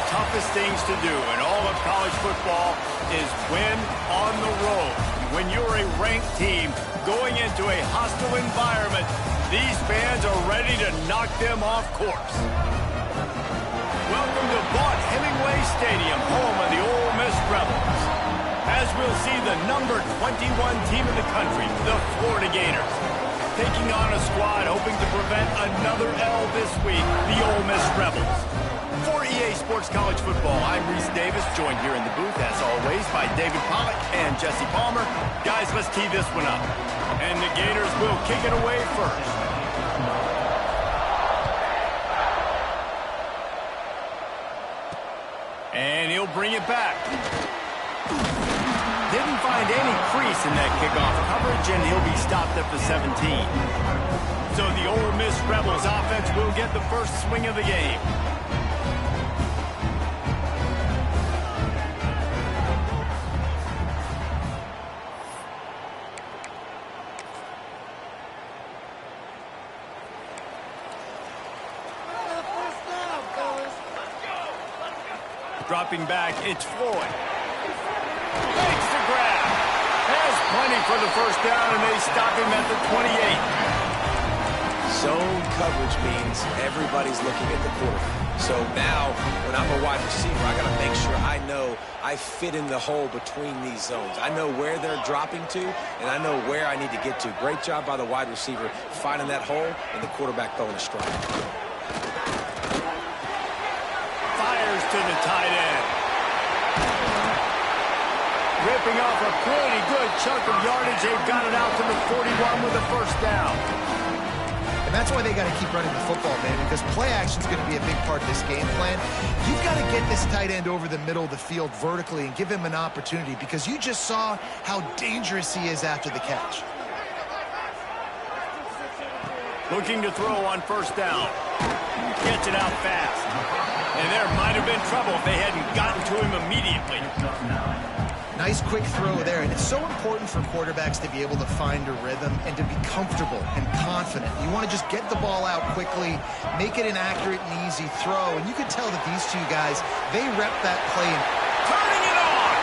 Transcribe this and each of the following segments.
toughest things to do in all of college football is win on the road. When you're a ranked team going into a hostile environment, these fans are ready to knock them off course. Welcome to Vaught Hemingway Stadium, home of the Ole Miss Rebels. As we'll see the number 21 team in the country, the Florida Gators, taking on a squad hoping to prevent another L this week, the Ole Miss Rebels. For EA Sports College Football, I'm Reese Davis, joined here in the booth, as always, by David Pollack and Jesse Palmer. Guys, let's tee this one up. And the Gators will kick it away first. And he'll bring it back. Didn't find any crease in that kickoff coverage, and he'll be stopped at the 17. So the Ole Miss Rebels offense will get the first swing of the game. Dropping back, it's Floyd. Makes the grab. Has plenty for the first down, and they stop him at the 28. Zone coverage means everybody's looking at the quarterback. So now, when I'm a wide receiver, I got to make sure I know I fit in the hole between these zones. I know where they're dropping to, and I know where I need to get to. Great job by the wide receiver finding that hole, and the quarterback throwing a strike. Fires to the tight end. Ripping off a pretty good chunk of yardage. They've got it out to the 41 with a first down. And that's why they got to keep running the football, man, because play action is going to be a big part of this game plan. You've got to get this tight end over the middle of the field vertically and give him an opportunity, because you just saw how dangerous he is after the catch. Looking to throw on first down. Gets it out fast. And there might have been trouble if they hadn't gotten to him immediately. Nice quick throw there, and it's so important for quarterbacks to be able to find a rhythm and to be comfortable and confident. You want to just get the ball out quickly, make it an accurate and easy throw, and you can tell that these two guys, they rep that play. Turning it on!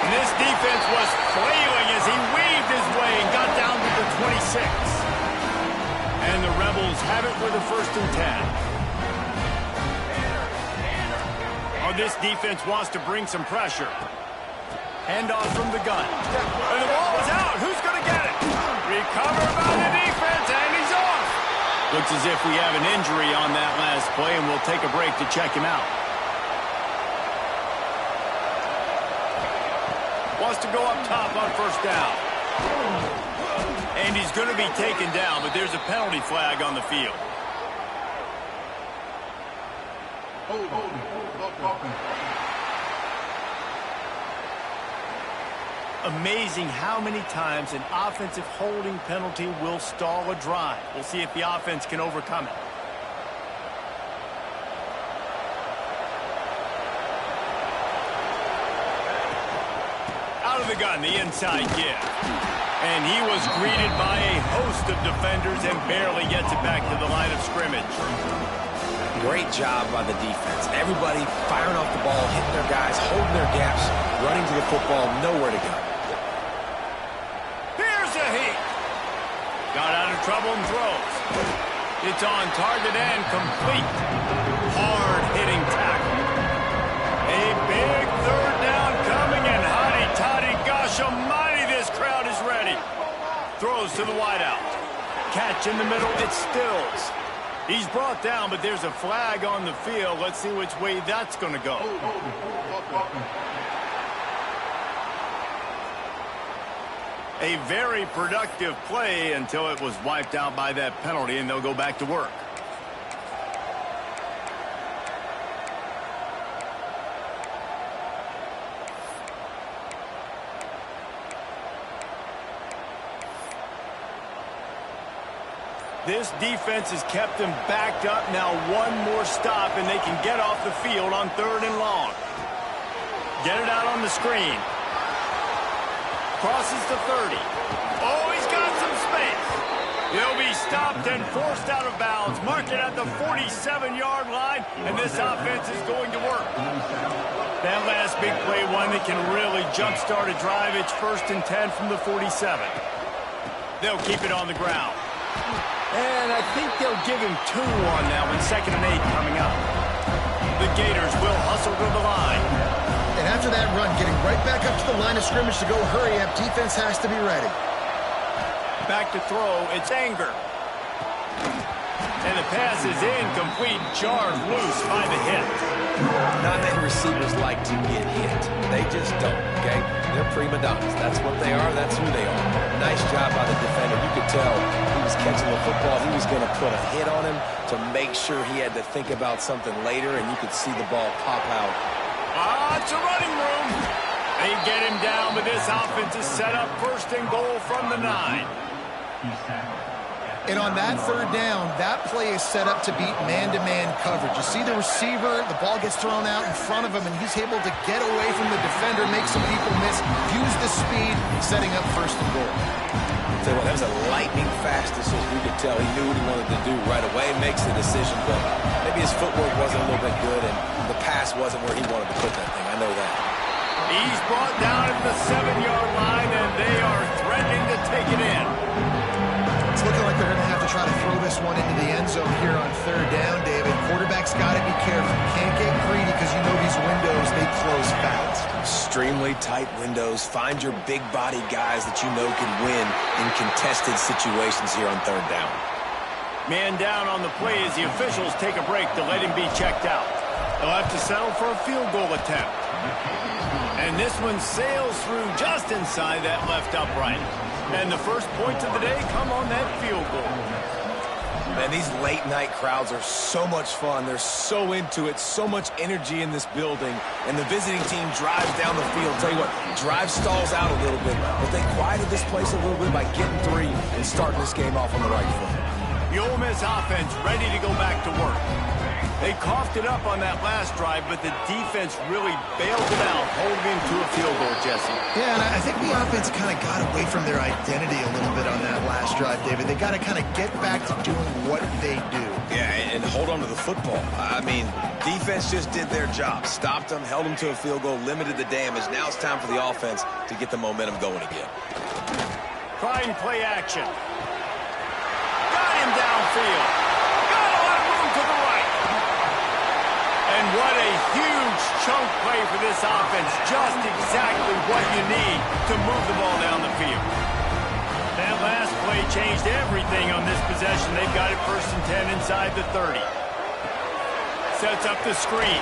And this defense was flailing as he weaved his way and got down to the 26. And the Rebels have it with a 1st and 10. Oh, this defense wants to bring some pressure. Handoff from the gun. And the ball is out. Who's going to get it? Recovered by the defense, and he's off. Looks as if we have an injury on that last play, and we'll take a break to check him out. Wants to go up top on first down. And he's going to be taken down, but there's a penalty flag on the field. Amazing how many times an offensive holding penalty will stall a drive. We'll see if the offense can overcome it. Out of the gun, the inside give. And he was greeted by a host of defenders and barely gets it back to the line of scrimmage. Great job by the defense. Everybody firing off the ball, hitting their guys, holding their gaps, running to the football, nowhere to go. Here's a heat. Got out of trouble and throws. It's on target and complete. Hard-hitting tackle. A big 3rd down coming, and hotty-toddy, gosh almighty, this crowd is ready. Throws to the wideout. Catch in the middle, it stills. He's brought down, but there's a flag on the field. Let's see which way that's going to go. A very productive play until it was wiped out by that penalty, and they'll go back to work. This defense has kept them backed up. Now one more stop, and they can get off the field on 3rd and long. Get it out on the screen. Crosses to 30. Oh, he's got some space. He'll be stopped and forced out of bounds. Mark it at the 47-yard line, and this offense is going to work. That last big play, one that can really jumpstart a drive. It's 1st and 10 from the 47. They'll keep it on the ground. And I think they'll give him 2 on that one. 2nd and 8 coming up. The Gators will hustle to the line. And after that run, getting right back up to the line of scrimmage to go hurry up, defense has to be ready. Back to throw, it's Anger. And the pass is incomplete, jarred loose by the hit. Not many receivers like to get hit. They just don't, okay? They're prima donnas. That's what they are. That's who they are. Nice job by the defender. You could tell he was catching the football. He was going to put a hit on him to make sure he had to think about something later, and you could see the ball pop out. It's a running room. They get him down, but this offense is set up 1st and goal from the 9. And on that 3rd down, that play is set up to beat man-to-man coverage. You see the receiver, the ball gets thrown out in front of him, and he's able to get away from the defender, make some people miss, use the speed, setting up 1st and goal. Tell you what, that was a lightning-fast decision. You could tell he knew what he wanted to do right away, makes the decision, but maybe his footwork wasn't a little bit good, and the pass wasn't where he wanted to put that thing. I know that. He's brought down at the 7-yard line, and they are threatening to take it in. It's looking like they're going to have to try to throw this one into the end zone here on 3rd down, David. Quarterback's got to be careful. Can't get greedy because you know these windows, they close fast. Extremely tight windows. Find your big body guys that you know can win in contested situations here on 3rd down. Man down on the play as the officials take a break to let him be checked out. They'll have to settle for a field goal attempt. And this one sails through just inside that left upright. And the first points of the day come on that field goal. Man, these late-night crowds are so much fun. They're so into it, so much energy in this building. And the visiting team drives down the field. Tell you what, drive stalls out a little bit, but they quieted this place a little bit by getting 3 and starting this game off on the right foot. The Ole Miss offense ready to go back to work. They coughed it up on that last drive, but the defense really bailed it out, holding him to a field goal, Jesse. Yeah, and I think the offense kind of got away from their identity a little bit on that last drive, David. They got to kind of get back to doing what they do. Yeah, and hold on to the football. I mean, defense just did their job. Stopped them, held them to a field goal, limited the damage. Now it's time for the offense to get the momentum going again. Trying play action. Got him downfield. Got a lot of room to the right. And what a huge chunk play for this offense. Just exactly what you need to move the ball down the field. That last play changed everything on this possession. They've got it 1st and 10 inside the 30. Sets up the screen.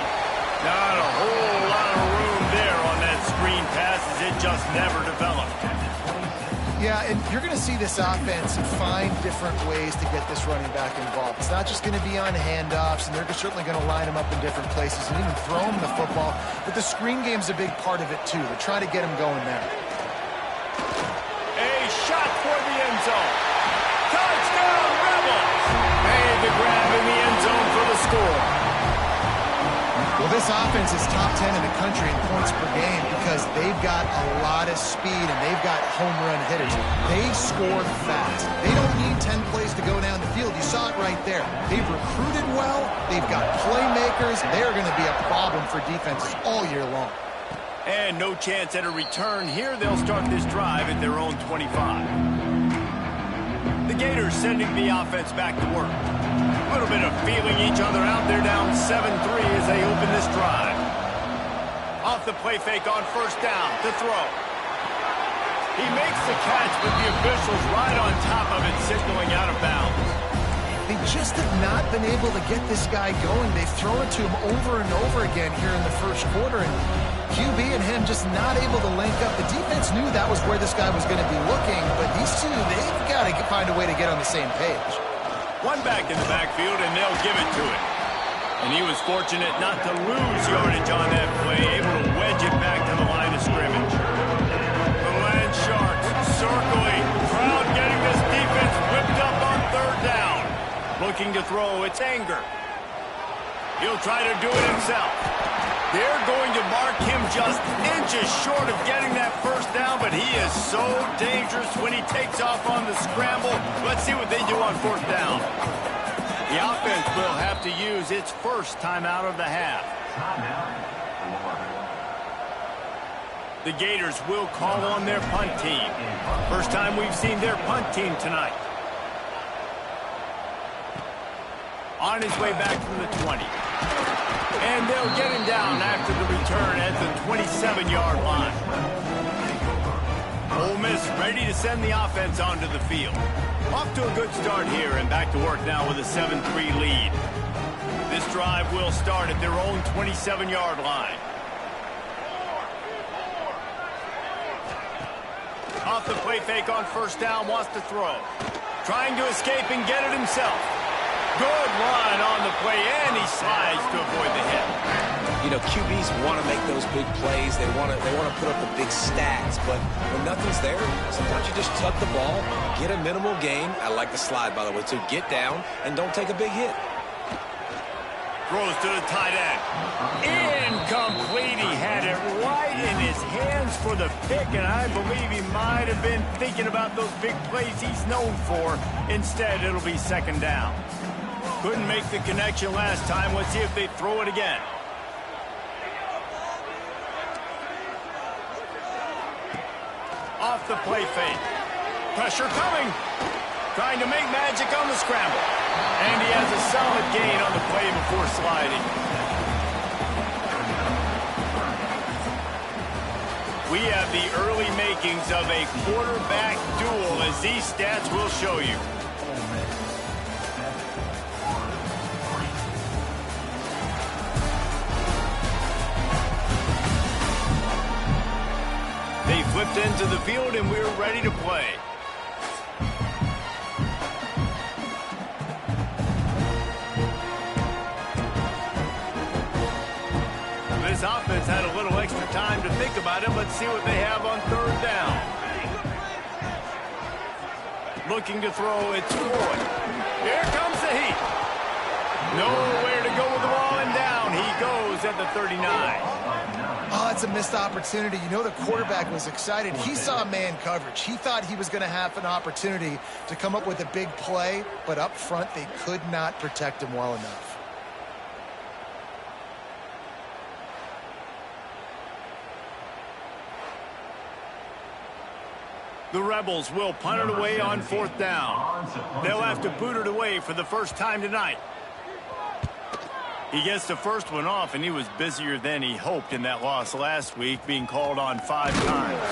Not a whole lot of room there on that screen pass as it just never developed. Yeah, and you're going to see this offense find different ways to get this running back involved. It's not just going to be on handoffs, and they're certainly going to line him up in different places and even throw him the football. But the screen game's a big part of it, too. They're trying to get him going there. A shot for the end zone. Touchdown, Rebels! Made the grab in the end zone for the score. Well, this offense is top 10 in the country in points per game because they've got a lot of speed and they've got home run hitters. They score fast. They don't need 10 plays to go down the field. You saw it right there. They've recruited well. They've got playmakers. They're going to be a problem for defenses all year long. And no chance at a return here. They'll start this drive at their own 25. The Gators sending the offense back to work. A little bit of feeling each other out. They're down 7-3 as they open this drive. Off the play fake on 1st down to throw. He makes the catch, but the officials right on top of it, signaling out of bounds. They just have not been able to get this guy going. They've thrown it to him over and over again here in the 1st quarter, and QB and him just not able to link up. The defense knew that was where this guy was going to be looking, but these two, they've got to find a way to get on the same page. One back in the backfield, and they'll give it to him. And he was fortunate not to lose yardage on that play, able to wedge it back to the line of scrimmage. The Land Sharks circling. Crowd getting this defense whipped up on 3rd down. Looking to throw, it's Anger. He'll try to do it himself. They're going to mark him just inches short of getting that that first down, but he is so dangerous when he takes off on the scramble. Let's see what they do on fourth down. The offense will have to use its first timeout of the half. The Gators will call on their punt team. First time we've seen their punt team tonight. On his way back from the 20. And they'll get him down after the return at the 27-yard line. Ole Miss ready to send the offense onto the field. Off to a good start here and back to work now with a 7-3 lead. This drive will start at their own 27-yard line. Off the play fake on first down, wants to throw. Trying to escape and get it himself. Good run on the play, and he slides to avoid the hit. You know, QBs want to make those big plays. They want to put up the big stats. But when nothing's there, sometimes you just tuck the ball, get a minimal gain. I like the slide, by the way, to get down and don't take a big hit. Throws to the tight end. Incomplete. He had it right in his hands for the pick, and I believe he might have been thinking about those big plays he's known for. Instead, it'll be second down. Couldn't make the connection last time. Let's see if they throw it again. Off the play fake. Pressure coming. Trying to make magic on the scramble. And he has a solid gain on the play before sliding. We have the early makings of a quarterback duel, as these stats will show you. They flipped into the field, and we're ready to play. This offense had a little extra time to think about it. Let's see what they have on third down. Looking to throw, it's Floyd. Here comes the heat. Nowhere to go with the ball, and down he goes at the 39. Oh, it's a missed opportunity. You know the quarterback was excited. He saw man coverage. He thought he was going to have an opportunity to come up with a big play, but up front they could not protect him well enough. The Rebels will punt it away on fourth down. They'll have to boot it away for the first time tonight. He gets the first one off, and he was busier than he hoped in that loss last week, being called on 5 times.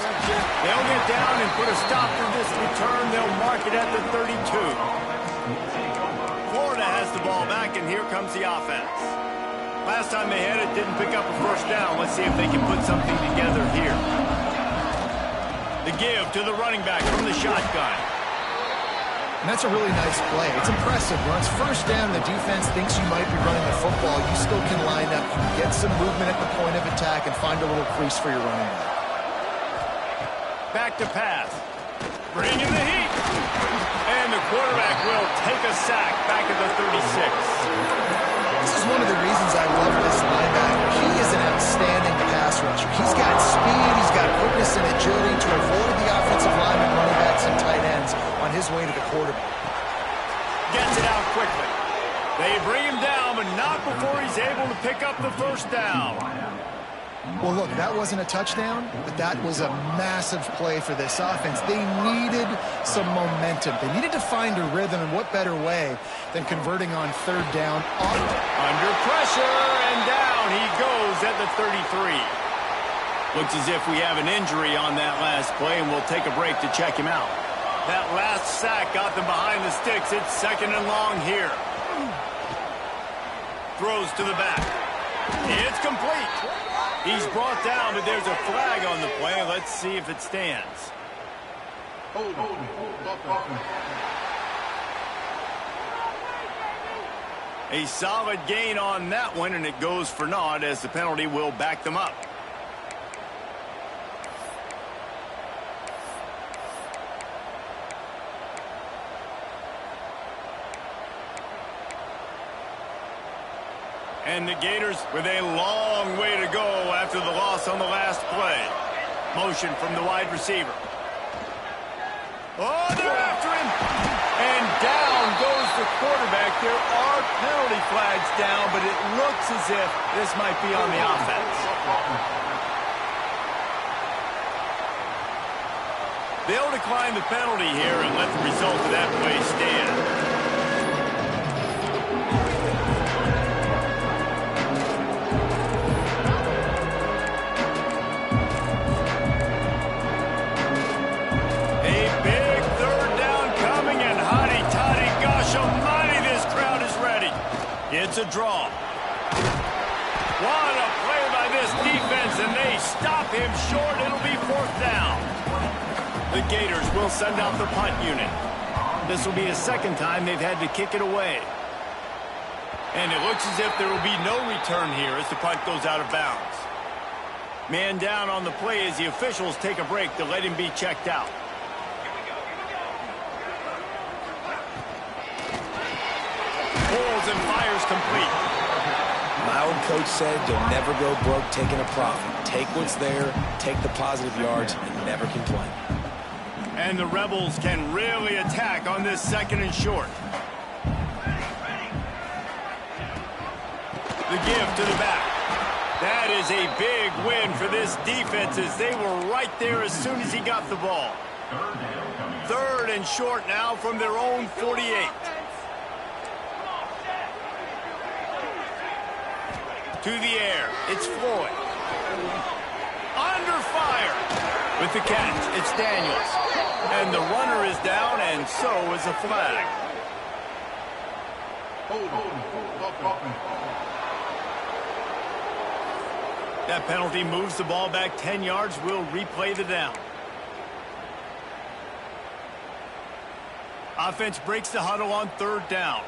They'll get down and put a stop to this return. They'll mark it at the 32. Florida has the ball back, and here comes the offense. Last time they had it, didn't pick up a first down. Let's see if they can put something together here. The give to the running back from the shotgun. And that's a really nice play. It's impressive. When it's first down, the defense thinks you might be running the football. You still can line up, you can get some movement at the point of attack, and find a little crease for your running back. Back to pass. Bring in the heat. And the quarterback will take a sack back at the 36. This is one of the reasons I love this linebacker. He is an outstanding pass rusher. He's got speed, he's got quickness and agility to avoid the offensive linemen, running backs, and tight ends on his way to the quarterback. Gets it out quickly. They bring him down, but not before he's able to pick up the first down. Well, look, that wasn't a touchdown, but that was a massive play for this offense. They needed some momentum. They needed to find a rhythm, and what better way than converting on third down. Under pressure, and down he goes at the 33. Looks as if we have an injury on that last play, and we'll take a break to check him out. That last sack got them behind the sticks. It's second and long here. Throws to the back. It's complete. He's brought down, but there's a flag on the play. Let's see if it stands. A solid gain on that one, and it goes for naught as the penalty will back them up. And the Gators with a long way to go after the loss on the last play. Motion from the wide receiver. Oh, they're after him. And down goes the quarterback. There are penalty flags down, but it looks as if this might be on the offense. They'll decline the penalty here and let the result of that play stand. It's a draw. What a play by this defense, and they stop him short. It'll be 4th down. The Gators will send out the punt unit. This will be a 2nd time they've had to kick it away. And it looks as if there will be no return here as the punt goes out of bounds. Man down on the play as the officials take a break to let him be checked out. And fires complete. My old coach said you'll never go broke taking a profit. Take what's there, take the positive yards, and never complain. And the Rebels can really attack on this 2nd and short. The give to the back. That is a big win for this defense as they were right there as soon as he got the ball. 3rd and short now from their own 48. To the air, it's Floyd. Under fire. With the catch, it's Daniels. And the runner is down, and so is a flag. That penalty moves the ball back 10 yards. We'll replay the down. Offense breaks the huddle on 3rd down.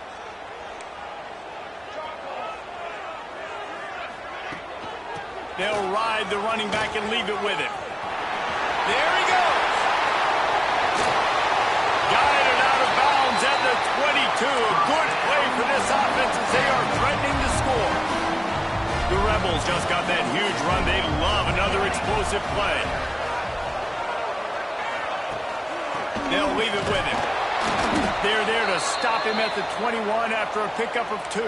They'll ride the running back and leave it with him. There he goes. Guided out of bounds at the 22. A good play for this offense as they are threatening to score. The Rebels just got that huge run. They love another explosive play. They'll leave it with him. They're there to stop him at the 21 after a pickup of 2.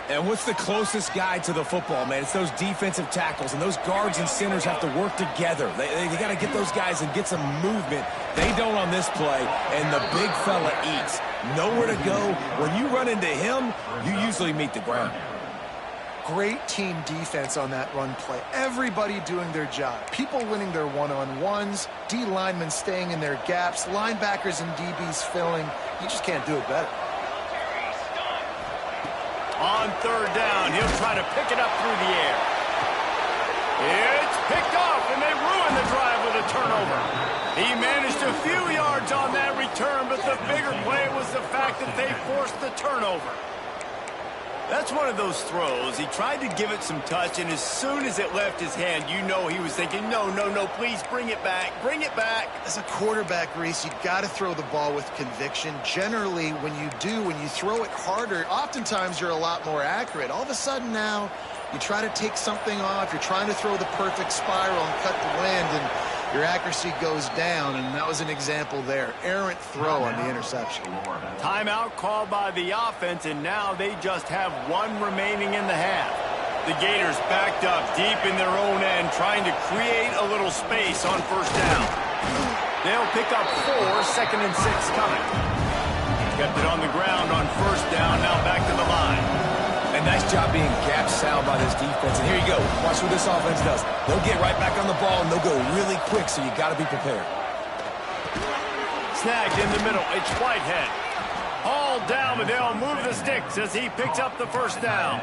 And what's the closest guy to the football, man? It's those defensive tackles, and those guards and centers have to work together. They got to get those guys and get some movement. They don't on this play, and the big fella eats. Nowhere to go. When you run into him, you usually meet the ground. Great team defense on that run play. Everybody doing their job. People winning their one-on-ones, D linemen staying in their gaps, linebackers and DBs filling. You just can't do it better. On 3rd down, he'll try to pick it up through the air. It's picked off, and they ruin the drive with a turnover. He managed a few yards on that return, but the bigger play was the fact that they forced the turnover. That's one of those throws. He tried to give it some touch, and as soon as it left his hand, you know he was thinking, no, please bring it back, bring it back. As a quarterback, Reese, you got to throw the ball with conviction. Generally, when you throw it harder, oftentimes you're a lot more accurate. All of a sudden now, you try to take something off, you're trying to throw the perfect spiral and cut the wind, and your accuracy goes down, and that was an example there. Errant throw on the interception. Timeout called by the offense, and now they just have 1 remaining in the half. The Gators backed up deep in their own end, trying to create a little space on 1st down. They'll pick up 4, 2nd and 6 coming. Kept it on the ground on 1st down, now back to the line. And nice job being gap sound by this defense. And here you go. Watch what this offense does. They'll get right back on the ball, and they'll go really quick, so you got to be prepared. Snagged in the middle. It's Whitehead. Hauled down, but they'll move the sticks as he picks up the 1st down.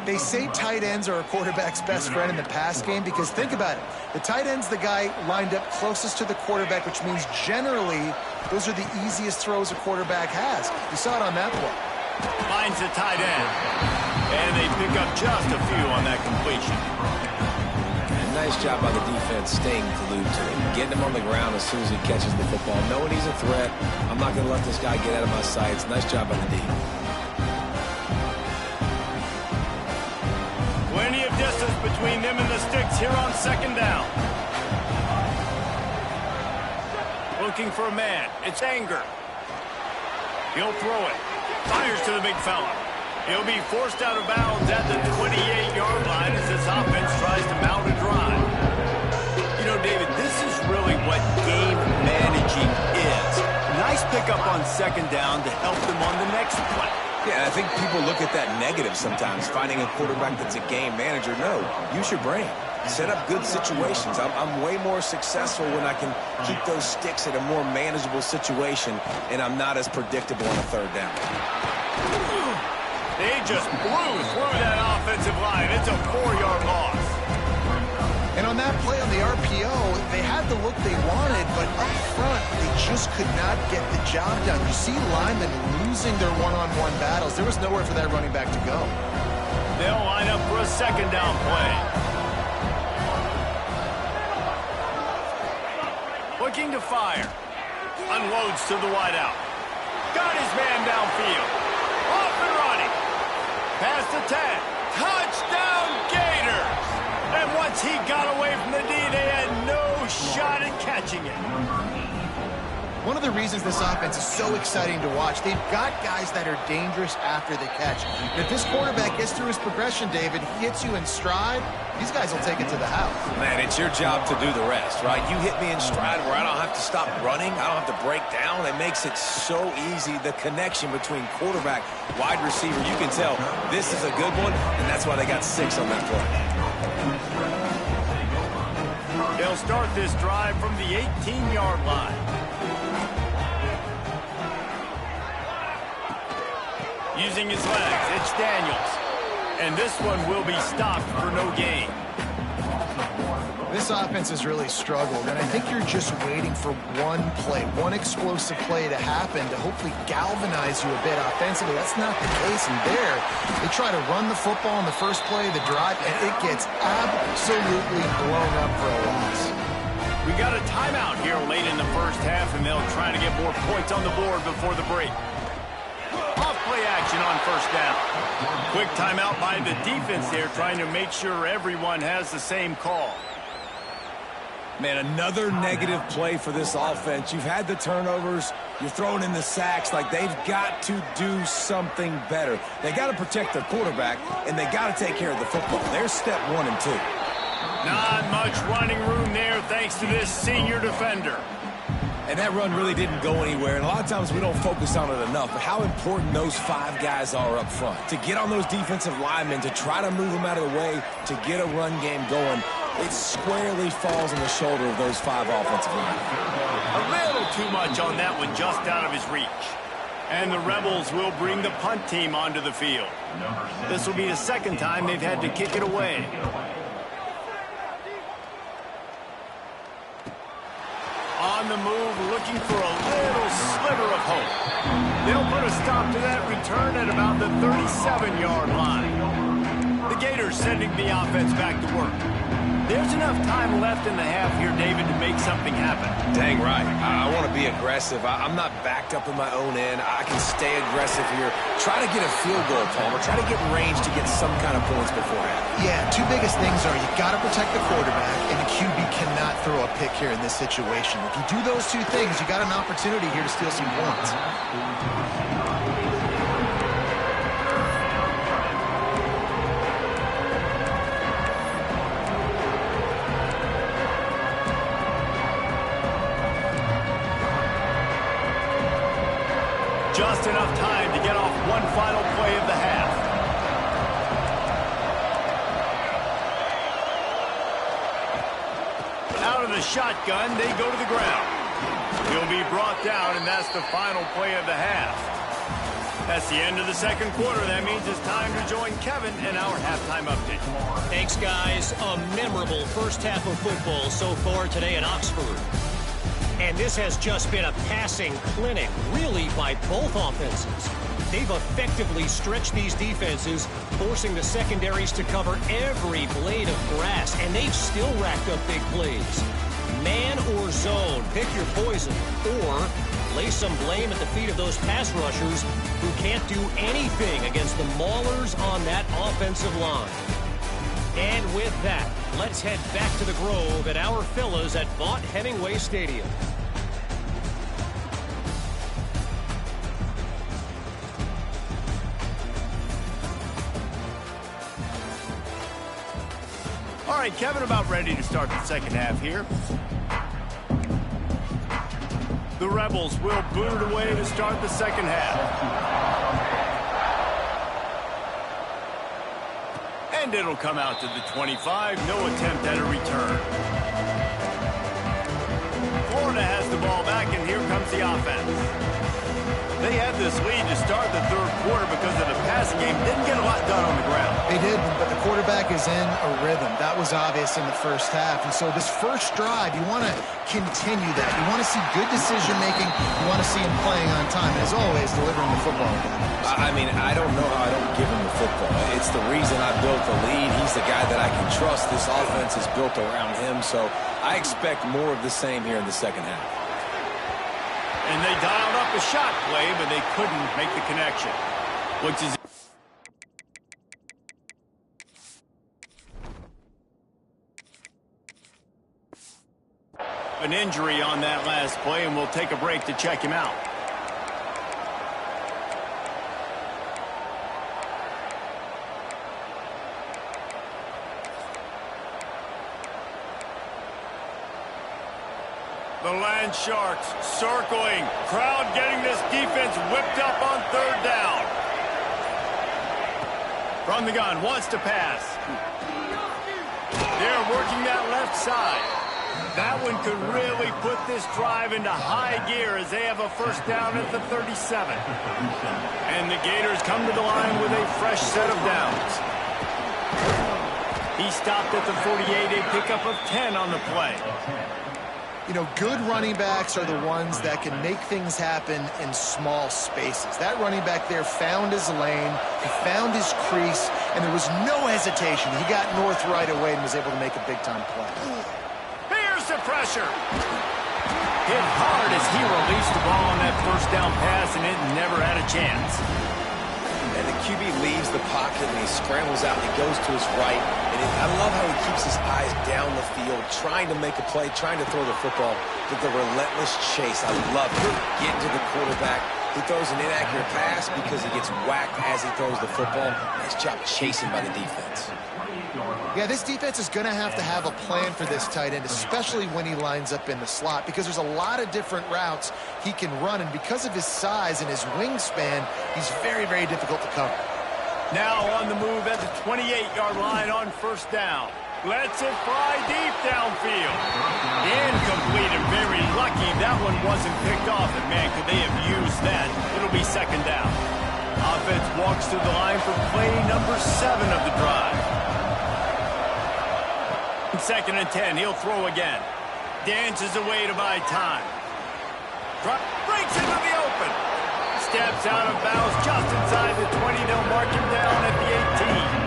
They say tight ends are a quarterback's best friend in the pass game because think about it. The tight end's the guy lined up closest to the quarterback, which means generally those are the easiest throws a quarterback has. You saw it on that play. Finds the tight end. And they pick up just a few on that completion. And nice job by the defense staying glued to him. Getting him on the ground as soon as he catches the football. Knowing he's a threat. I'm not going to let this guy get out of my sights. Nice job by the D. Plenty of distance between between them and the sticks here on second down. Looking for a man. It's Anger. He'll throw it. Fires to the big fella. He'll be forced out of bounds at the 28-yard line as this offense tries to mount a drive. You know, David, this is really what game managing is. Nice pickup on second down to help them on the next play. Yeah, I think people look at that negative sometimes, finding a quarterback that's a game manager. No, use your brain. Set up good situations. I'm way more successful when I can keep those sticks at a more manageable situation, and I'm not as predictable on a third down. They just blew through that offensive line. It's a 4-yard loss. And on that play on the RPO, they had the look they wanted, but up front, they just could not get the job done. You see linemen losing their one-on-one battles. There was nowhere for that running back to go. They'll line up for a second down play. Looking to fire. Unloads to the wideout. Got his man downfield. Off and running. Past the 10. Touchdown Gators! And once he got away from the D, they had no shot at catching it. One of the reasons this offense is so exciting to watch, they've got guys that are dangerous after the catch. And if this quarterback gets through his progression, David, he hits you in stride, these guys will take it to the house. Man, it's your job to do the rest, right? You hit me in stride where I don't have to stop running. I don't have to break down. It makes it so easy, the connection between quarterback, wide receiver. You can tell this is a good one, and that's why they got 6 on that play. They'll start this drive from the 18-yard line. Using his legs, it's Daniels. And this one will be stopped for no gain. This offense has really struggled, and I think you're just waiting for one play, one explosive play to happen to hopefully galvanize you a bit offensively. That's not the case in there. They try to run the football in the first play of the drive, and it gets absolutely blown up for a loss. We got a timeout here late in the first half, and they'll try to get more points on the board before the break. Off-play action on first down. Quick timeout by the defense there, trying to make sure everyone has the same call. Man, another negative play for this offense. You've had the turnovers. You're throwing in the sacks. Like, they've got to do something better. They got to protect their quarterback, and they got to take care of the football. There's step 1 and 2. Not much running room there thanks to this senior defender. And that run really didn't go anywhere. And a lot of times we don't focus on it enough, but how important those 5 guys are up front. To get on those defensive linemen, to try to move them out of the way, to get a run game going, it squarely falls on the shoulder of those 5 offensive linemen. A little too much on that one, just out of his reach. And the Rebels will bring the punt team onto the field. This will be the second time they've had to kick it away. On the move, looking for a little sliver of hope. They'll put a stop to that return at about the 37-yard line. The Gators sending the offense back to work. There's enough time left in the half here, David, to make something happen. Dang right. I want to be aggressive. I'm not backed up in my own end. I can stay aggressive here. Try to get a field goal, Palmer. Try to get range to get some kind of points beforehand. Yeah, 2 biggest things are you got to protect the quarterback, and the QB cannot throw a pick here in this situation. If you do those 2 things, you got an opportunity here to steal some points. Just enough time to get off one final play of the half. Out of the shotgun, they go to the ground. He'll be brought down, and that's the final play of the half. That's the end of the second quarter. That means it's time to join Kevin in our halftime update. Thanks, guys. A memorable first half of football so far today in Oxford. And this has just been a passing clinic, really, by both offenses. They've effectively stretched these defenses, forcing the secondaries to cover every blade of grass, and they've still racked up big plays. Man or zone, pick your poison, or lay some blame at the feet of those pass rushers who can't do anything against the maulers on that offensive line. And with that, let's head back to the Grove at our Fellas at Vaught Hemingway Stadium. All right, Kevin, about ready to start the second half here. The Rebels will boot it away to start the second half. And it'll come out to the 25. No attempt at a return. Florida has the ball back, and here comes the offense. They had this lead to start the third quarter because of the passing game. Didn't get a lot done on the ground. They did, but the quarterback is in a rhythm. That was obvious in the first half. And so this first drive, you want to continue that. You want to see good decision-making. You want to see him playing on time. And as always, delivering the football. I mean, I don't know how I don't give him the football. It's the reason I built the lead. He's the guy that I can trust. This offense is built around him. So I expect more of the same here in the second half. And they dialed up a shot play, but they couldn't make the connection, which is... an injury on that last play, and we'll take a break to check him out. The Land Sharks circling. Crowd getting this defense whipped up on third down. From the gun, wants to pass. They're working that left side. That one could really put this drive into high gear as they have a first down at the 37. And the Gators come to the line with a fresh set of downs. He stopped at the 48, a pickup of 10 on the play. You know, good running backs are the ones that can make things happen in small spaces. That running back there found his lane, he found his crease, and there was no hesitation. He got north right away and was able to make a big-time play. Here's the pressure. Hit hard as he released the ball on that first down pass, and it never had a chance. And the QB leaves the pocket, and he scrambles out, and he goes to his right. And I love how he keeps his eyes down the field, trying to make a play, trying to throw the football, but the relentless chase. I love it. Getting to the quarterback. He throws an inaccurate pass because he gets whacked as he throws the football. Nice job chasing by the defense. Yeah, this defense is going to have a plan for this tight end, especially when he lines up in the slot, because there's a lot of different routes he can run, and because of his size and his wingspan, he's very, very difficult to cover. Now on the move at the 28-yard line on first down. Lets it fly deep downfield. Incomplete and very lucky that one wasn't picked off, and man, could they have used that. It'll be second down. Offense walks to the line for play number 7 of the drive. Second and 10, he'll throw again. Dances away to buy time. Breaks into the open. Steps out of bounds just inside the 20. They'll mark him down at the 18.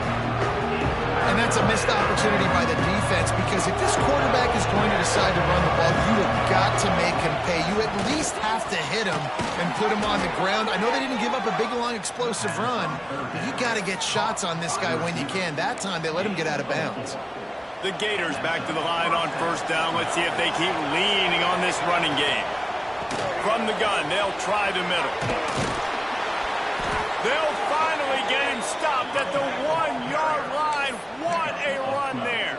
And that's a missed opportunity by the defense, because if this quarterback is going to decide to run the ball, you have got to make him pay. You at least have to hit him and put him on the ground. I know they didn't give up a big, long, explosive run, but you got to get shots on this guy when you can. That time, they let him get out of bounds. The Gators back to the line on first down. Let's see if they keep leaning on this running game. From the gun, they'll try the middle. They'll finally get him stopped at the 1-yard line. What a run there.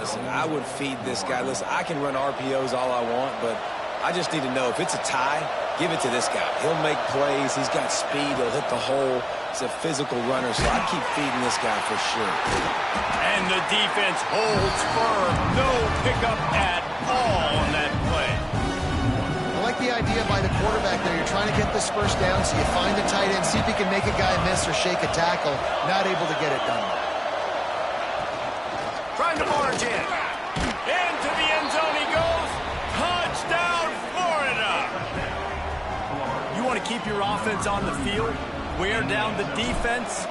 Listen, I would feed this guy. Listen, I can run RPOs all I want, but I just need to know if it's a tie, give it to this guy. He'll make plays. He's got speed. He'll hit the hole. He's a physical runner, so I keep feeding this guy for sure. And the defense holds firm. No pickup at all on that play. I like the idea by the quarterback there. You're trying to get this first down, so you find the tight end, see if he can make a guy miss or shake a tackle. Not able to get it done. Trying to march in. Into the end zone he goes. Touchdown, Florida. You want to keep your offense on the field? Wear down the defense?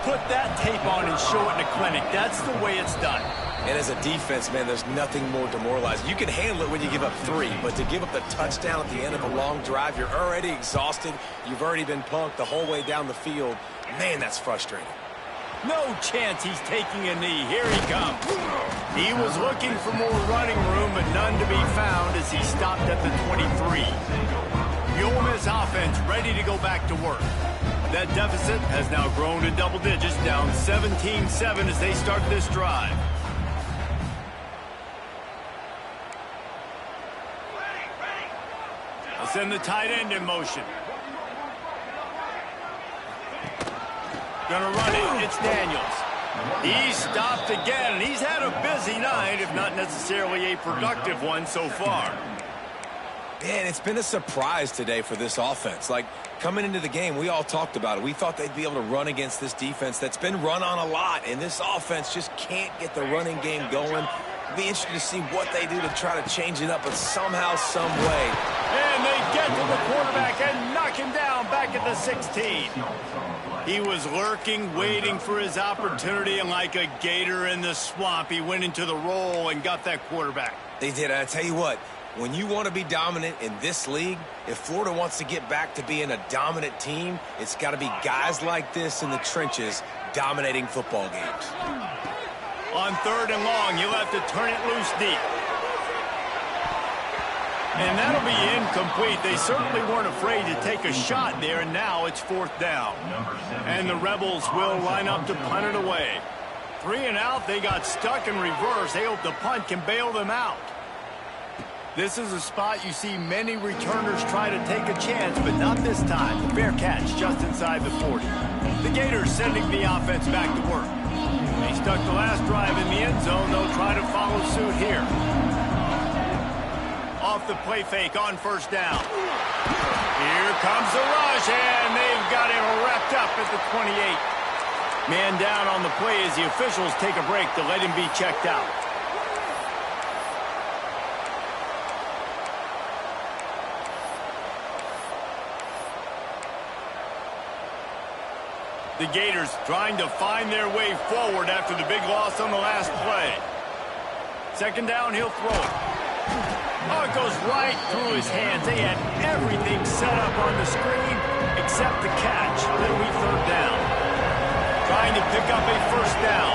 Put that tape on and show it in a clinic. That's the way it's done. And as a defense, man, there's nothing more demoralizing. You can handle it when you give up 3, but to give up the touchdown at the end of a long drive, you're already exhausted. You've already been punked the whole way down the field. Man, that's frustrating. No chance he's taking a knee. Here he comes. He was looking for more running room, but none to be found as he stopped at the 23. The Ole Miss offense ready to go back to work. That deficit has now grown to double digits, down 17-7 as they start this drive. They'll send the tight end in motion. Gonna run it. It's Daniels. He's stopped again, and he's had a busy night, if not necessarily a productive one so far. Man, it's been a surprise today for this offense. Like, coming into the game, we all talked about it. We thought they'd be able to run against this defense that's been run on a lot, and this offense just can't get the running game going. It'll be interesting to see what they do to try to change it up, but somehow, some way. And they get to the quarterback and knock him down back at the 16. He was lurking, waiting for his opportunity, and like a gator in the swamp, he went into the roll and got that quarterback. They did. I tell you what, when you want to be dominant in this league, if Florida wants to get back to being a dominant team, it's got to be guys like this in the trenches dominating football games. On 3rd and long, you'll have to turn it loose deep. And that'll be incomplete. They certainly weren't afraid to take a shot there, and now it's 4th down. And the Rebels will line up to punt it away. 3 and out, they got stuck in reverse. They hope the punt can bail them out. This is a spot you see many returners try to take a chance, but not this time. Fair catch just inside the 40. The Gators sending the offense back to work. They stuck the last drive in the end zone. They'll try to follow suit here. Off the play fake on 1st down. Here comes the rush, and they've got him wrapped up at the 28. Man down on the play as the officials take a break to let him be checked out. The Gators trying to find their way forward after the big loss on the last play. 2nd down, he'll throw it. Oh, it goes right through his hands. They had everything set up on the screen except the catch. That'll be 3rd down. Trying to pick up a 1st down.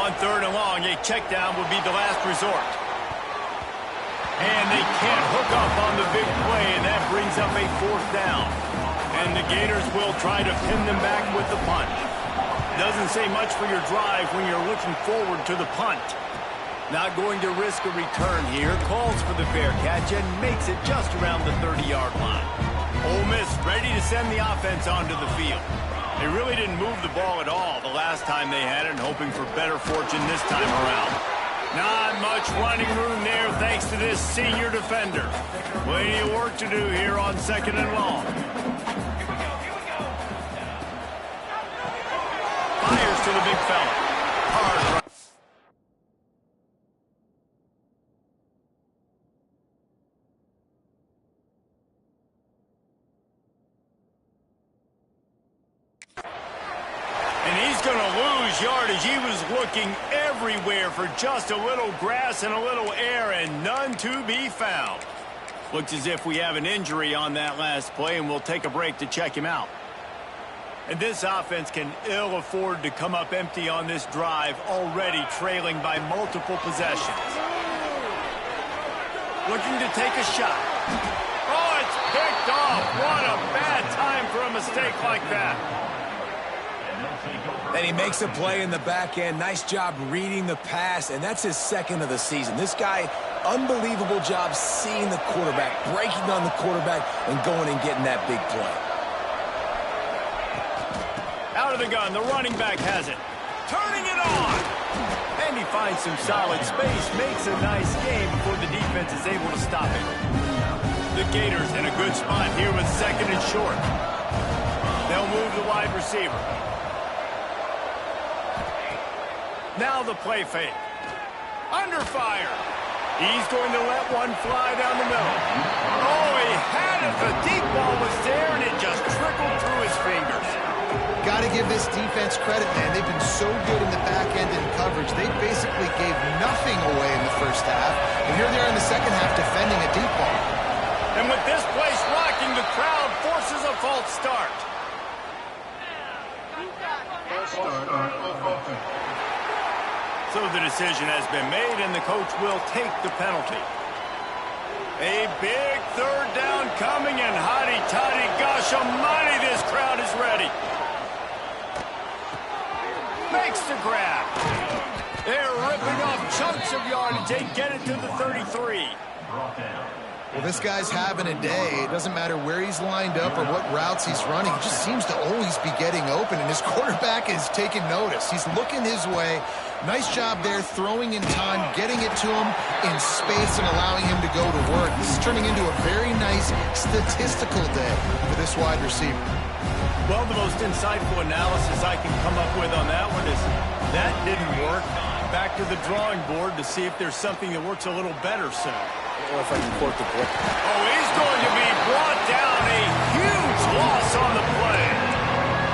On 3rd and long, a check down would be the last resort. And they can't hook up on the big play, and that brings up a 4th down. And the Gators will try to pin them back with the punt. Doesn't say much for your drive when you're looking forward to the punt. Not going to risk a return here. Calls for the fair catch and makes it just around the 30-yard line. Ole Miss ready to send the offense onto the field. They really didn't move the ball at all the last time they had it, and hoping for better fortune this time around. Not much running room there thanks to this senior defender. Plenty of work to do here on 2nd and long. Fires to the big fella. Hard run. And he's going to lose yardage. He was looking everywhere for just a little grass and a little air, and none to be found. Looks as if we have an injury on that last play, and we'll take a break to check him out. And this offense can ill afford to come up empty on this drive, already trailing by multiple possessions. Looking to take a shot. Oh, it's picked off. What a bad time for a mistake like that. And he makes a play in the back end. Nice job reading the pass, and that's his 2nd of the season. This guy, unbelievable job seeing the quarterback, breaking on the quarterback, and going and getting that big play. Out of the gun, the running back has it. Turning it on! And he finds some solid space, makes a nice game before the defense is able to stop it. The Gators in a good spot here with 2nd and short. They'll move the wide receiver. Now the play fake. Under fire. He's going to let one fly down the middle. Oh, he had it. The deep ball was there, and it just trickled through his fingers. Got to give this defense credit, man. They've been so good in the back end in coverage. They basically gave nothing away in the first half. And here they are in the second half defending a deep ball. And with this place rocking, the crowd forces a false start. So the decision has been made, and the coach will take the penalty. A big third down coming, and hotty-toddy, gosh almighty, this crowd is ready. Makes the grab. They're ripping off chunks of yardage. They get it to the 33. Well, this guy's having a day. It doesn't matter where he's lined up or what routes he's running. He just seems to always be getting open, and his quarterback is taking notice. He's looking his way. Nice job there, throwing in time, getting it to him in space and allowing him to go to work. This is turning into a very nice statistical day for this wide receiver. Well, the most insightful analysis I can come up with on that one is that didn't work. Back to the drawing board to see if there's something that works a little better soon. Or if I can quote the book. Oh, he's going to be brought down. A huge loss on the play.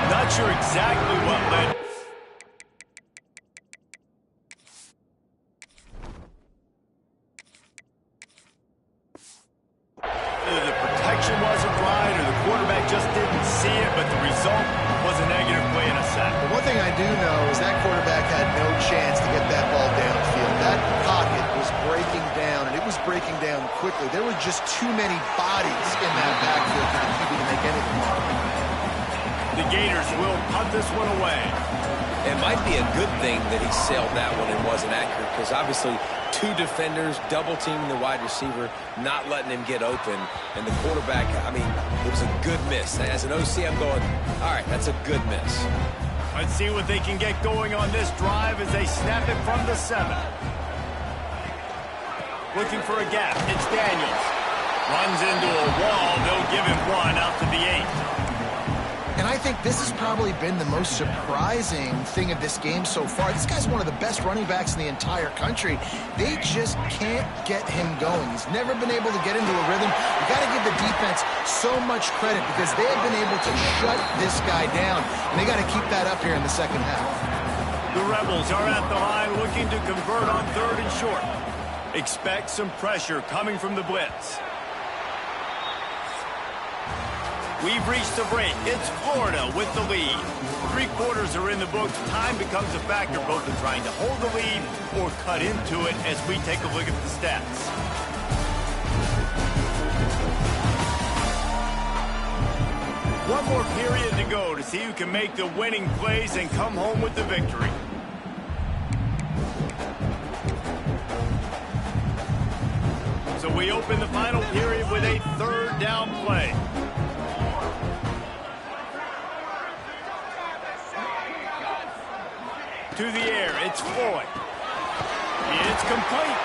Not sure exactly what led. Either the protection wasn't right or the quarterback just didn't see it, but the result was a negative play and a sack. But one thing I do know is that quarterback had no chance to get that ball downfield. That pocket was breaking down, and it was breaking down quickly. There were just too many bodies in that backfield for the QB to make anything happen. The Gators will punt this one away. It might be a good thing that he sailed that one and wasn't accurate, because obviously two defenders double-teaming the wide receiver, not letting him get open, and the quarterback, I mean, it was a good miss. As an OC, I'm going, all right, that's a good miss. Let's see what they can get going on this drive as they snap it from the 7. Looking for a gap. It's Daniels. Runs into a wall. They'll give him one out to the 8. And I think this has probably been the most surprising thing of this game so far. This guy's one of the best running backs in the entire country. They just can't get him going. He's never been able to get into a rhythm. You got to give the defense so much credit because they have been able to shut this guy down. And they got to keep that up here in the second half. The Rebels are at the line looking to convert on 3rd and short. Expect some pressure coming from the blitz. We've reached the break. It's Florida with the lead. 3 quarters are in the books. Time becomes a factor both in trying to hold the lead or cut into it as we take a look at the stats. One more period to go to see who can make the winning plays and come home with the victory. So we open the final period with a 3rd down play. To the air, it's Floyd. It's complete.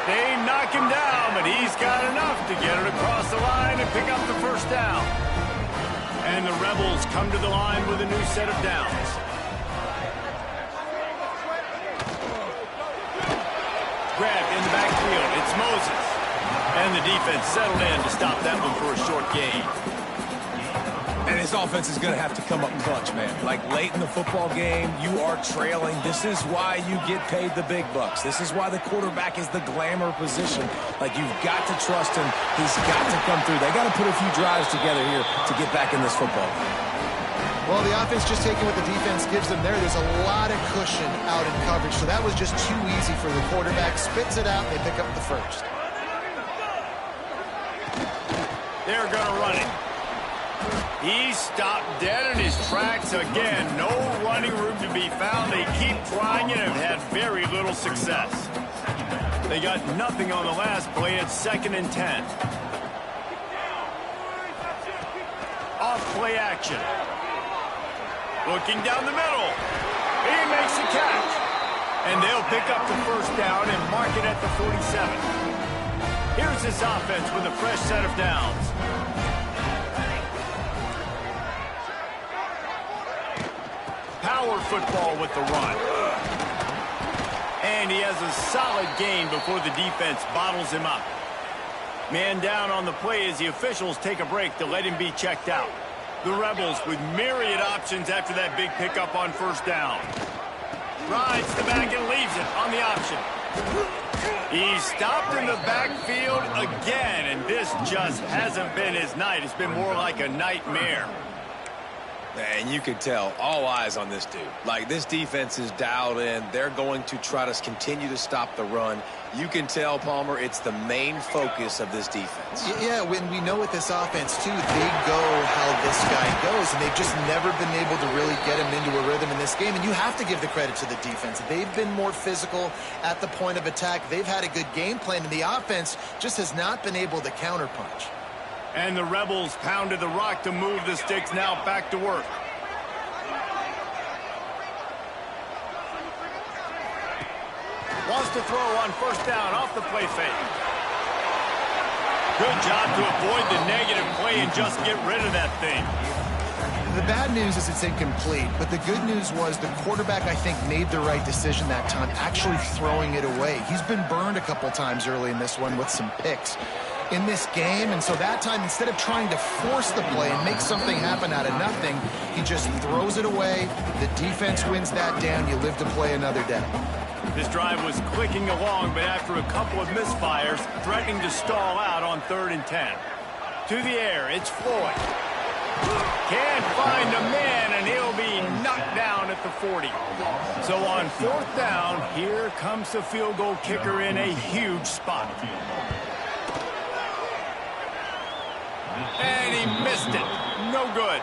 They knock him down, but he's got enough to get it across the line and pick up the 1st down. And the Rebels come to the line with a new set of downs. Grabbed in the backfield, it's Moses. And the defense settled in to stop that one for a short gain. And his offense is going to have to come up clutch, man. Like late in the football game, you are trailing. This is why you get paid the big bucks. This is why the quarterback is the glamour position. Like, you've got to trust him. He's got to come through. They got to put a few drives together here to get back in this football game. Well, the offense just taking what the defense gives them there. There's a lot of cushion out in coverage, so that was just too easy for the quarterback. Spits it out, and they pick up the 1st. They're going to run it. He's stopped dead in his tracks again. No running room to be found. They keep trying it and have had very little success. They got nothing on the last play. It's 2nd and 10. Off play action. Looking down the middle. He makes a catch. And they'll pick up the 1st down and mark it at the 47. Here's this offense with a fresh set of downs. Power football with the run. And he has a solid gain before the defense bottles him up. Man down on the play as the officials take a break to let him be checked out. The Rebels with myriad options after that big pickup on 1st down. Rides the back and leaves it on the option. He's stopped in the backfield again, and this just hasn't been his night. It's been more like a nightmare. And you could tell all eyes on this dude. Like, this defense is dialed in. They're going to try to continue to stop the run. You can tell, Palmer, it's the main focus of this defense. Yeah, when we know with this offense, too, they go how this guy goes, and they've just never been able to really get him into a rhythm in this game. And you have to give the credit to the defense. They've been more physical at the point of attack. They've had a good game plan, and the offense just has not been able to counterpunch. And the Rebels pounded the rock to move the sticks. Now back to work. Wants to throw on first down off the play fake. Good job to avoid the negative play and just get rid of that thing. The bad news is it's incomplete, but the good news was the quarterback, I think, made the right decision that time, actually throwing it away. He's been burned a couple times early in this one with some picks in this game, and so that time, instead of trying to force the play and make something happen out of nothing, he just throws it away. The defense wins that down. You live to play another day. This drive was clicking along, but after a couple of misfires, threatening to stall out on 3rd and 10. To the air, it's Floyd. Can't find a man, and he'll be knocked down at the 40. So on 4th down, here comes the field goal kicker in a huge spot. And he missed it. No good.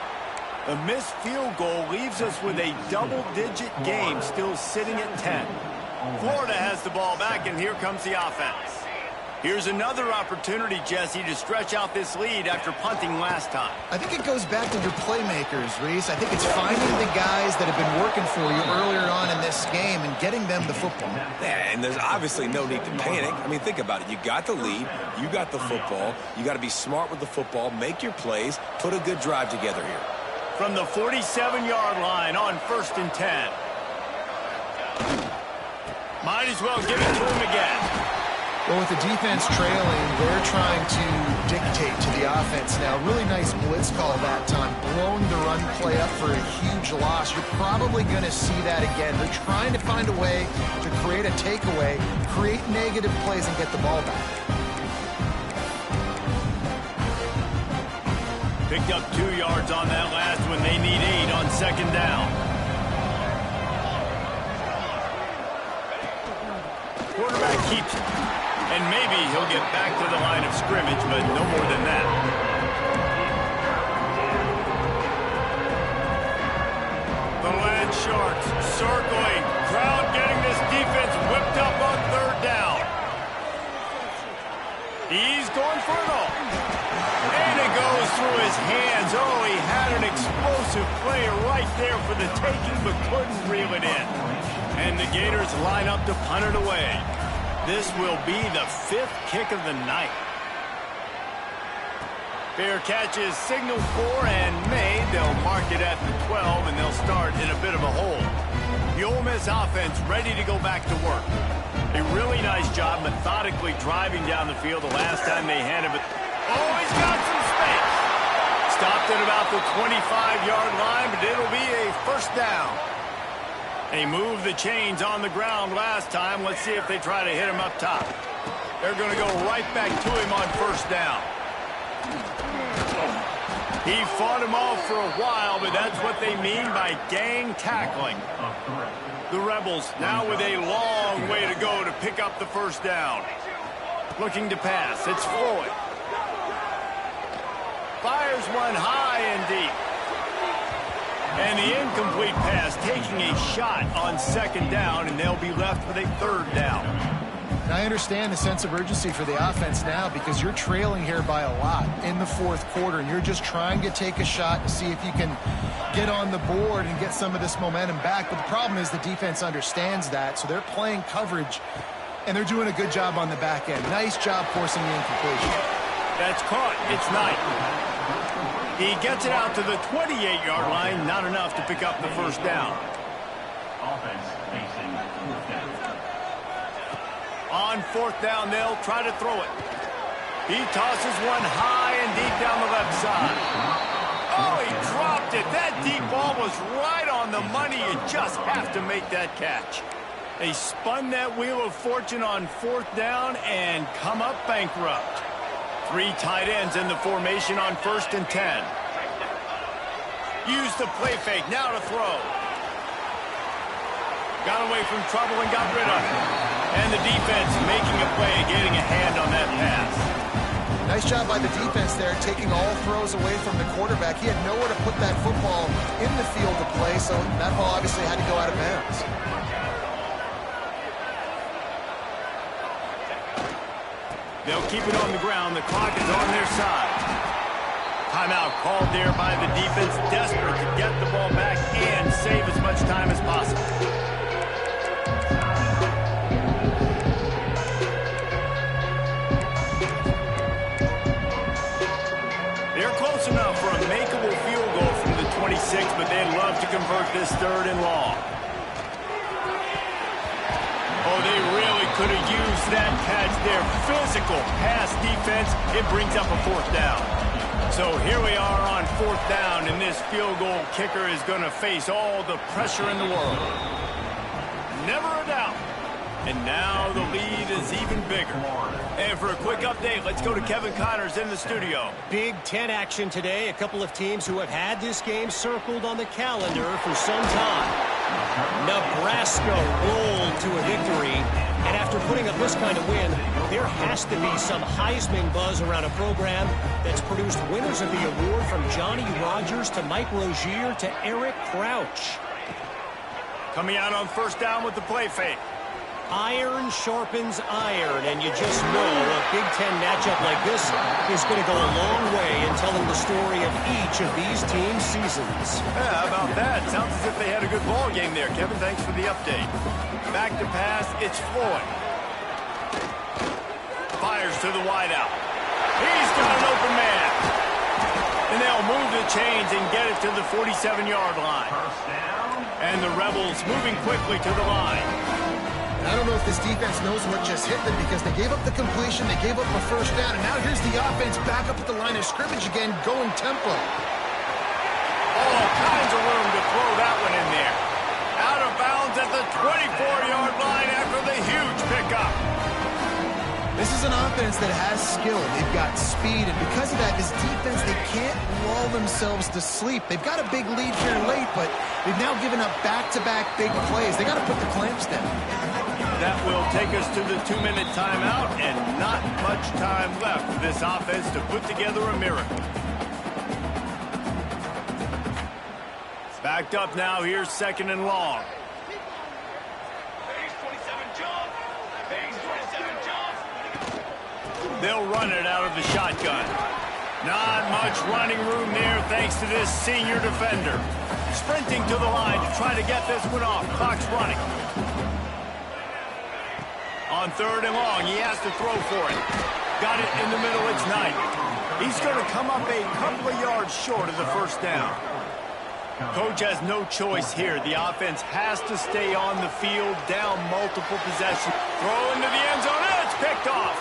The missed field goal leaves us with a double-digit game still sitting at 10. Florida has the ball back, and here comes the offense. Here's another opportunity, Jesse, to stretch out this lead after punting last time. I think it goes back to your playmakers, Reese. I think it's finding the guys that have been working for you earlier on in this game and getting them the football. Yeah, and there's obviously no need to panic. I mean, think about it. You got the lead. You got the football. You got to be smart with the football, make your plays, put a good drive together here. From the 47-yard line on 1st and 10. Might as well give it to him again. Well, with the defense trailing, they're trying to dictate to the offense now. Really nice blitz call that time, blowing the run play up for a huge loss. You're probably going to see that again. They're trying to find a way to create a takeaway, create negative plays, and get the ball back. Picked up 2 yards on that last one. They need 8 on 2nd down. Quarterback keeps it. And maybe he'll get back to the line of scrimmage, but no more than that. The Land Sharks circling. Crowd getting this defense whipped up on 3rd down. He's going for it all. And it goes through his hands. Oh, he had an explosive play right there for the taking, but couldn't reel it in. And the Gators line up to punt it away. This will be the 5th kick of the night. Fair catch is signaled for and made. They'll mark it at the 12, and they'll start in a bit of a hole. The Ole Miss offense ready to go back to work. A really nice job methodically driving down the field the last time they had it. But oh, he's got some space. Stopped at about the 25-yard line, but it'll be a 1st down. They moved the chains on the ground last time. Let's see if they try to hit him up top. They're going to go right back to him on 1st down. He fought him off for a while, but that's what they mean by gang tackling. The Rebels now with a long way to go to pick up the 1st down. Looking to pass. It's Floyd. Fires one high and deep. And the incomplete pass taking a shot on 2nd down, and they'll be left with a 3rd down. And I understand the sense of urgency for the offense now because you're trailing here by a lot in the 4th quarter, and you're just trying to take a shot to see if you can get on the board and get some of this momentum back. But the problem is the defense understands that, so they're playing coverage, and they're doing a good job on the back end. Nice job forcing the incompletion. That's caught. It's Knight. He gets it out to the 28-yard line, not enough to pick up the 1st down. On 4th down, they'll try to throw it. He tosses one high and deep down the left side. Oh, he dropped it. That deep ball was right on the money. You just have to make that catch. They spun that wheel of fortune on 4th down and come up bankrupt. 3 tight ends in the formation on 1st and 10. Use the play fake, now to throw. Got away from trouble and got rid of it. And the defense making a play, getting a hand on that pass. Nice job by the defense there, taking all throws away from the quarterback. He had nowhere to put that football in the field to play, so that ball obviously had to go out of bounds. They'll keep it on the ground. The clock is on their side. Timeout called there by the defense, desperate to get the ball back and save as much time as possible. They're close enough for a makeable field goal from the 26, but they'd love to convert this 3rd and long. Oh, they really could have used that catch there. Physical pass defense. It brings up a 4th down. So here we are on 4th down, and this field goal kicker is going to face all the pressure in the world. Never a doubt. And now the lead is even bigger. And for a quick update, let's go to Kevin Connors in the studio. Big Ten action today. A couple of teams who have had this game circled on the calendar for some time. Nebraska rolled to a victory. And after putting up this kind of win, there has to be some Heisman buzz around a program that's produced winners of the award from Johnny Rodgers to Mike Rozier to Eric Crouch. Coming out on 1st down with the play fake. Iron sharpens iron, and you just know a Big Ten matchup like this is going to go a long way in telling the story of each of these teams' seasons. Yeah, how about that? Sounds as if they had a good ball game there. Kevin, thanks for the update. Back to pass, it's Floyd. Fires to the wideout. He's got an open man. And they'll move the chains and get it to the 47-yard line. And the Rebels moving quickly to the line. I don't know if this defense knows what just hit them because they gave up the completion, they gave up a 1st down, and now here's the offense back up at the line of scrimmage again, going tempo. All kinds of room to throw that one in there. Out of bounds at the 24-yard line after the huge pickup. This is an offense that has skill. They've got speed, and because of that, this defense, they can't lull themselves to sleep. They've got a big lead here late, but they've now given up back-to-back big plays. They got to put the clamps down. That will take us to the 2-minute timeout, and not much time left for this offense to put together a miracle. Backed up now, here's 2nd and long. They'll run it out of the shotgun. Not much running room there thanks to this senior defender. Sprinting to the line to try to get this one off. Clock's running. On 3rd and long, he has to throw for it. Got it in the middle, it's Knight. He's going to come up a couple of yards short of the 1st down. Coach has no choice here. The offense has to stay on the field, down multiple possessions. Throw into the end zone, and it's picked off.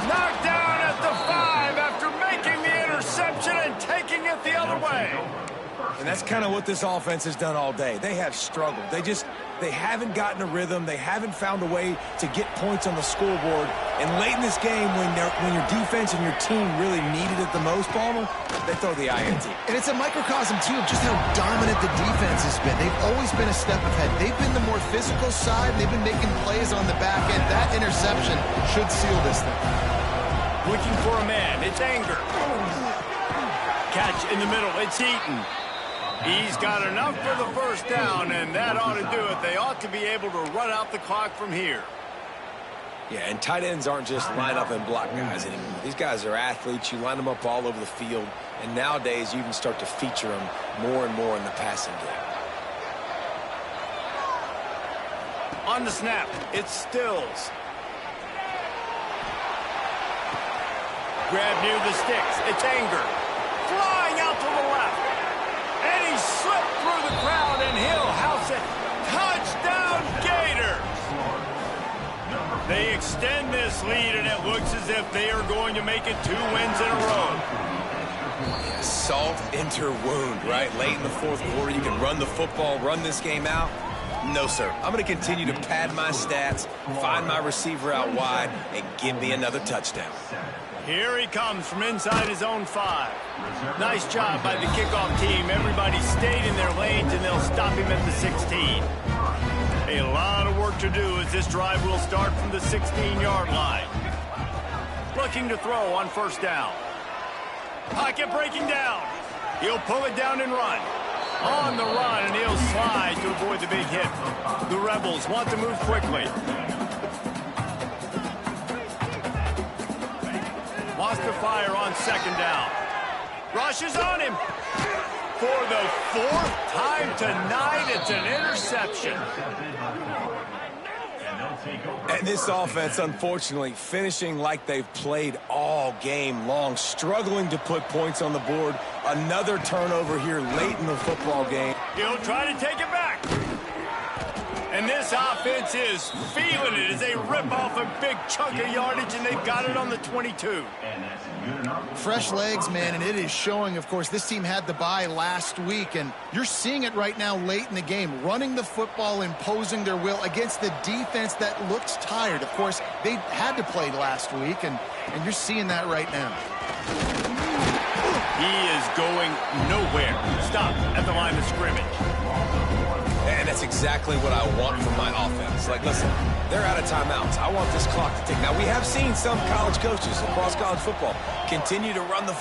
Knocked down at the 5 after making the interception and taking it the other way. And that's kind of what this offense has done all day. They have struggled. They haven't gotten a rhythm. They haven't found a way to get points on the scoreboard. And late in this game, when your defense and your team really needed it the most, Palmer, they throw the INT. And it's a microcosm, too, of just how dominant the defense has been. They've always been a step ahead. They've been the more physical side. They've been making plays on the back end. That interception should seal this thing. Looking for a man. It's Anger. Catch in the middle. It's Eaton. He's got enough for the 1st down, and that ought to do it. They ought to be able to run out the clock from here. Yeah, and tight ends aren't just line up and block guys anymore. These guys are athletes. You line them up all over the field, and nowadays you even start to feature them more and more in the passing game. On the snap, it's Stills. Grab near the sticks. It's Anger. Flying out to the left. And he slipped through the crowd, and he'll house it. Touchdown, Gators! They extend this lead, and it looks as if they are going to make it 2 wins in a row. Yeah, salt into wound, right? Late in the 4th quarter, you can run the football, run this game out. No, sir. I'm going to continue to pad my stats, find my receiver out wide, and give me another touchdown. Here he comes from inside his own 5. Nice job by the kickoff team. Everybody stayed in their lanes, and they'll stop him at the 16. A lot of work to do as this drive will start from the 16-yard line. Looking to throw on first down. Pocket breaking down. He'll pull it down and run. On the run, and he'll slide to avoid the big hit. The Rebels want to move quickly. Wants to fire on second down. Rushes on him. For the 4th time tonight, it's an interception. And this offense, unfortunately, finishing like they've played all game long, struggling to put points on the board. Another turnover here late in the football game. He'll try to take it back. And this offense is feeling it as they rip off a big chunk of yardage, and they've got it on the 22. Fresh legs, man, and it is showing. Of course, this team had the bye last week, and you're seeing it right now late in the game, running the football, imposing their will against the defense that looks tired. Of course, they had to play last week, and you're seeing that right now. He is going nowhere. Stop at the line of scrimmage. And that's exactly what I want from my offense. Like, listen, they're out of timeouts. I want this clock to tick. Now, we have seen some college coaches across college football continue to run the